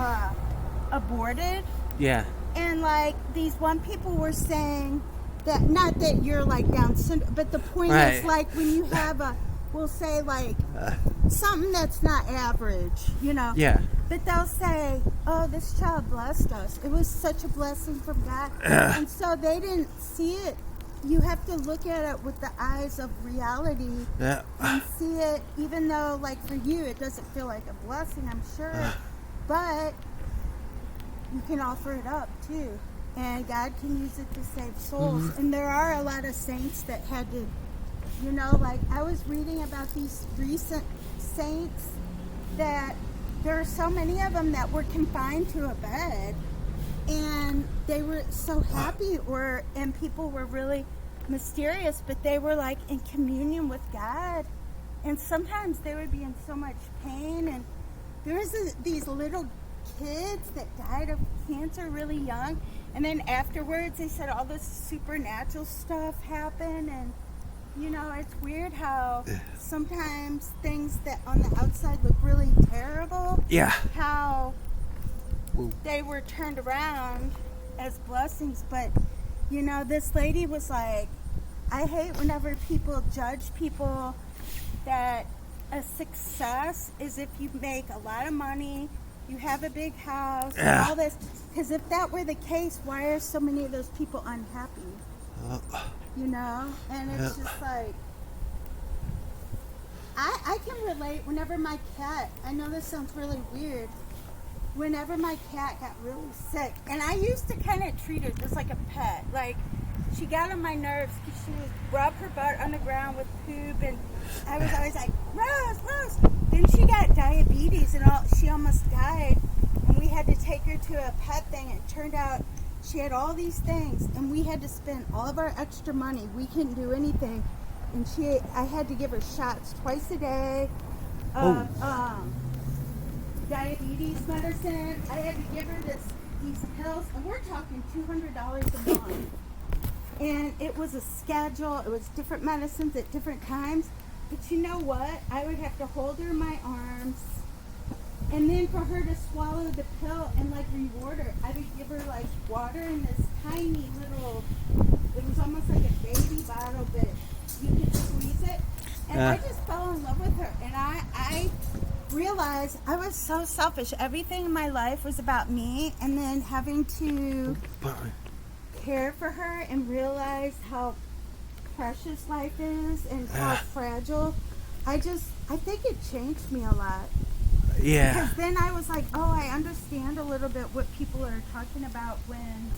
aborted. Yeah. And like these one people were saying that, not that you're like Down syndrome, but the point is like when you have we'll say like something that's not average, Yeah. But they'll say, oh, this child blessed us. It was such a blessing from God. And so they didn't see it. You have to look at it with the eyes of reality and see it, even though, like, for you, it doesn't feel like a blessing, I'm sure. But you can offer it up, too. And God can use it to save souls. Mm-hmm. And there are a lot of saints that had to, like, I was reading about these recent saints that there are so many of them that were confined to a bed, and they were so happy, and people were really mysterious, but they were like in communion with God. And sometimes they would be in so much pain, and there was these little kids that died of cancer really young. And then afterwards, they said all this supernatural stuff happened. And, you know, it's weird how sometimes things that on the outside look really terrible, how they were turned around as blessings. But, you know, this lady was like, I hate whenever people judge people that a success is if you make a lot of money, you have a big house, and all this. Because if that were the case, why are so many of those people unhappy? You know? And it's just like, I can relate whenever my cat, I know this sounds really weird, whenever my cat got really sick, and I used to kind of treat her just like a pet. Like, she got on my nerves because she would rub her butt on the ground with poop, and I was always like, Rose, Rose. Then she got diabetes, and she almost died, and we had to take her to a pet thing. It turned out she had all these things, and we had to spend all of our extra money. We couldn't do anything, and I had to give her shots twice a day of diabetes medicine. I had to give her these pills, and we're talking $200 a month. And it was a schedule. It was different medicines at different times. But you know what? I would have to hold her in my arms. And then for her to swallow the pill and like reward her, I would give her like water in this tiny little, it was almost like a baby bottle, but you could squeeze it. And I just fell in love with her. And I realized I was so selfish. Everything in my life was about me. And then having to care for her and realize how precious life is and how fragile. I think it changed me a lot. Yeah. Because then I was like, oh, I understand a little bit what people are talking about when,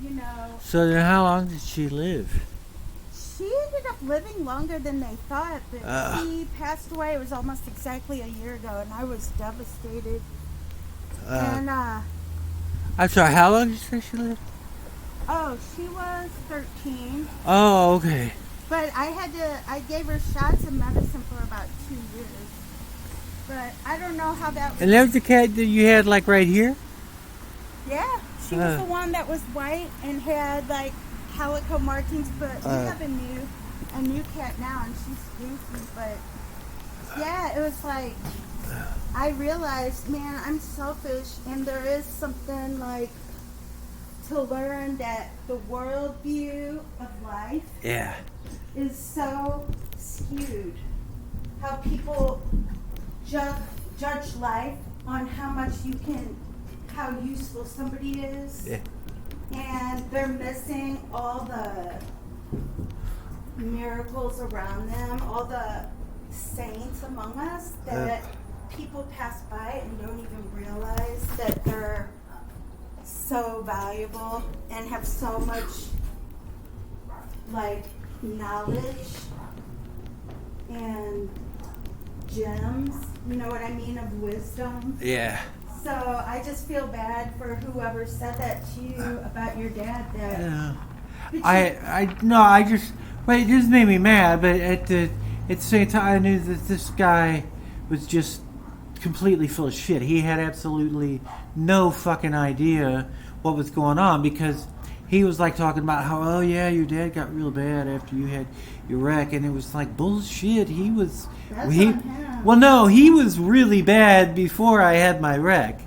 you know. So then how long did she live? She ended up living longer than they thought. But she passed away. It was almost exactly a year ago, and I was devastated. And I'm sorry, how long did you say she lived? Oh, she was 13. Oh, okay. But I gave her shots of medicine for about 2 years. But I don't know how that was. And that was the cat that you had like right here? Yeah. She was the one that was white and had like calico markings, but we have a new cat now, and she's goofy. But yeah, it was like, I realized, man, I'm selfish, and there is something like to learn that the worldview of life is so skewed. How people judge life on how much how useful somebody is. Yeah. And they're missing all the miracles around them, all the saints among us that people pass by and don't even realize that they're so valuable and have so much like knowledge and gems, you know what I mean, of wisdom. Yeah. So I just feel bad for whoever said that to you about your dad. It just made me mad, but at the same time I knew that this guy was just completely full of shit. He had absolutely no fucking idea what was going on, because he was like talking about how, oh yeah, your dad got real bad after you had your wreck, and it was like bullshit. He was he was really bad before I had my wreck.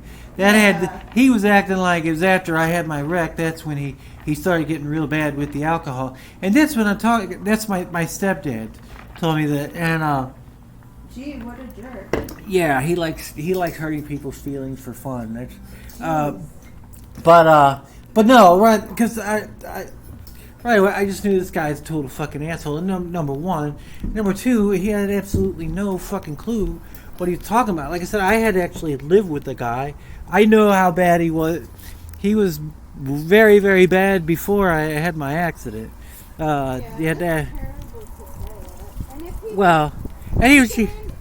He was acting like it was after I had my wreck. That's when he started getting real bad with the alcohol, and that's when I'm talking. That's my stepdad told me that, and gee, what a jerk. Yeah, he likes hurting people's feelings for fun. That's, but no, right? Because I just knew this guy's a total fucking asshole. And number one, number two, he had absolutely no fucking clue what he was talking about. Like I said, I had to actually live with the guy. I know how bad he was. He was very, very bad before I had my accident. That's terrible to say. And if he was.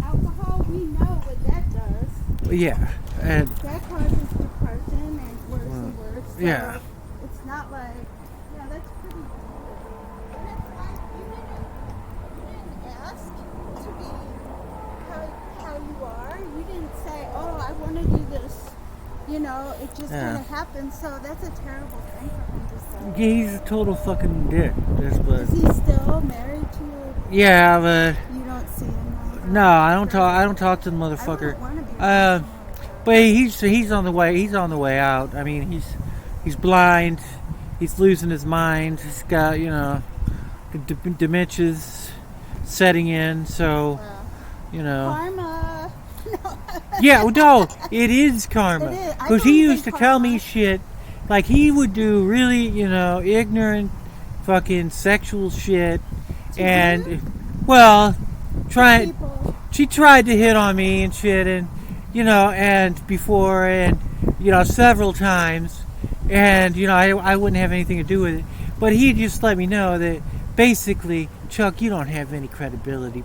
Alcohol, we know what that does. Yeah, and that causes depression and worse and worse. So yeah. It's not like, that's pretty good. And it's like you didn't ask to be how you are. You didn't say, oh, I want to do this you know, it just Yeah. kind of happens. So that's a terrible thing for him to say. Yeah, he's a total fucking dick. That's but. Is he still married to you? Yeah, but You don't see him? no, I don't talk. I don't talk to the I motherfucker. wouldn't want to be with someone like that. But he's on the way. He's on the way out. I mean, he's blind. He's losing his mind. He's got dementia's setting in. So Karma. Yeah, well, no, it is karma. It is. I Because he believe in used to tell me karma. shit, like he would do really, ignorant, fucking sexual shit, and well, People. she tried to hit on me and shit, and and before, and several times, and I wouldn't have anything to do with it, but he just let me know that basically, Chuck, you don't have any credibility,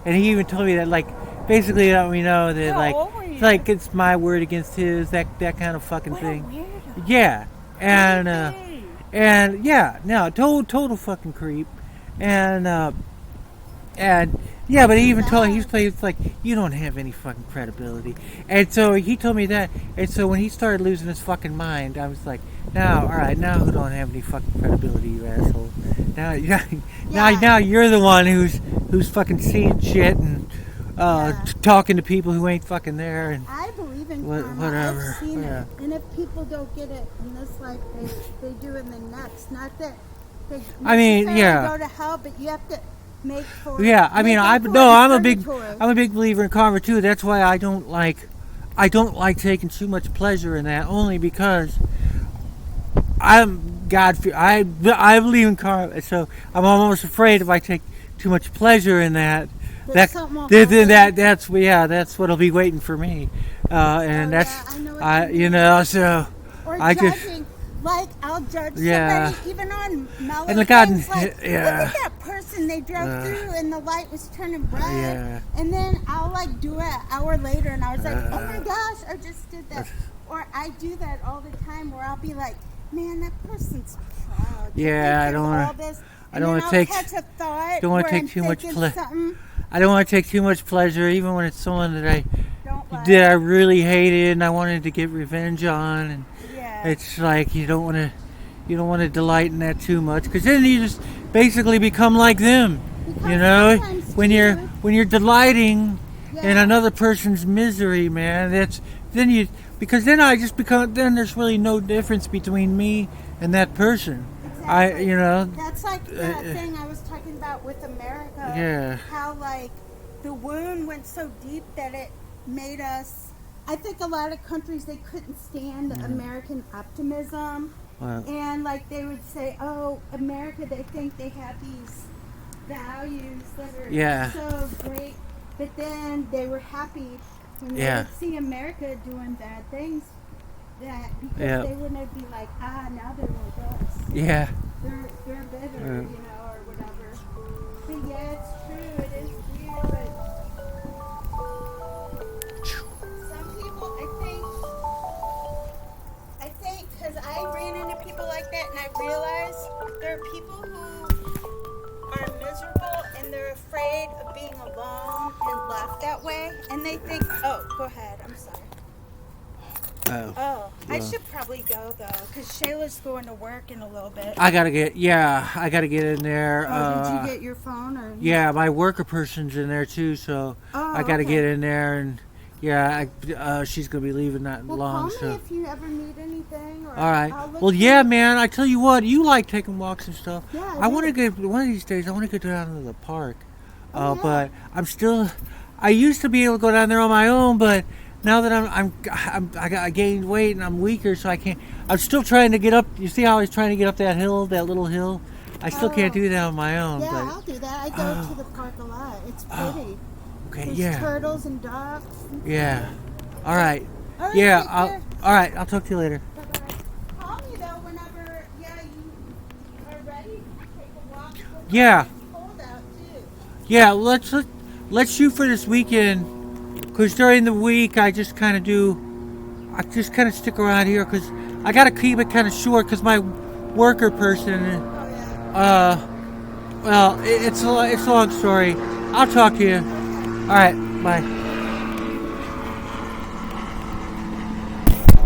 and he even told me that, like, basically let me know that, How like, old were you? it's like it's my word against his, that kind of fucking What thing. a weirdo. Yeah, and Hey. and yeah, no, total fucking creep, and yeah, but he even told he's like, you don't have any fucking credibility, and so he told me that, and so when he started losing his fucking mind, I was like, now, all right, now who don't have any fucking credibility, you asshole? Now you're the one who's fucking seeing shit and talking to people who ain't fucking there, and I believe in What- karma. whatever, I've seen yeah. it. And if people don't get it in this life, they do in the next. Not that they necessarily go to hell, but you have to make for it. Yeah, I mean, Make up for it in I'm a big purgatory. believer in karma too. That's why I don't like taking too much pleasure in that, only because I'm God. I believe in karma, so I'm almost afraid if I take too much pleasure in that, something will happen. that's what'll be waiting for me, and Oh, that's yeah, I know what you so Or I just judging. Like, I'll judge Yeah. somebody even on mellow And the God- things. Like, yeah. look at that person they drove through and the light was turning red. Yeah. And then I'll, like, do it an hour later and I was like, oh my gosh, I just did that. Or I do that all the time where I'll be like, man, that person's proud. Yeah, They I did don't all wanna- this. I And don't then wanna I'll take- catch a thought don't wanna where take I'm too much thinking something. I don't want to take too much pleasure, even when it's someone that I Don't really hated and I wanted to get revenge on, and Yeah. it's like you don't want to delight in that too much, because then you just basically become like them, Because sometimes, when too, you're delighting in Yeah. another person's misery, man. Because then I just become, then there's really no difference between me and that person. Exactly. I That's like that thing I was talking about with America. Yeah. How, like, the wound went so deep that it made us. I think a lot of countries, they couldn't stand American optimism. Well, And, like, they would say, oh, America, they think they have these values that are Yeah. so great. But then they were happy when they Yeah. would see America doing bad things. Because Yeah. they wouldn't be like, now they're like us. yeah. They're bitter, or whatever. But yeah, it's true. It is weird, but some people, I think, because I ran into people like that, and I realized there are people who are miserable and they're afraid of being alone and left that way, and they think, oh, go ahead. I'm sorry. Oh, I well. should probably go though, because Shayla's going to work in a little bit. I gotta get in there. Did you get your phone or? Yeah, my worker person's in there too, so I gotta okay. get in there, and she's gonna be leaving not Well, long. call So me if you ever need anything. Or all right. I'll look Well, for yeah, you. man. I tell you what, you like taking walks and stuff. Yeah, I want to do. get one of these days. I want to go down to the park, Oh, yeah. but I'm still. I used to be able to go down there on my own, but now that I gained weight and I'm weaker, so I can't. I'm still trying to get up. You see how I was trying to get up that hill, that little hill? I still can't do that on my own. Yeah, but, I'll do that. I go to the park a lot. It's pretty. okay, There's yeah, turtles and ducks. yeah. All right. All right, Yeah. take care. All right. I'll talk to you later. Bye-bye. Call me though whenever, you are ready to take a walk. Yeah. It's cold out too. Yeah. Let's shoot for this weekend. Because during the week, I just kind of stick around here because I got to keep it kind of short because my worker person, Oh yeah. well, it's a long story. I'll talk to you. All right, bye.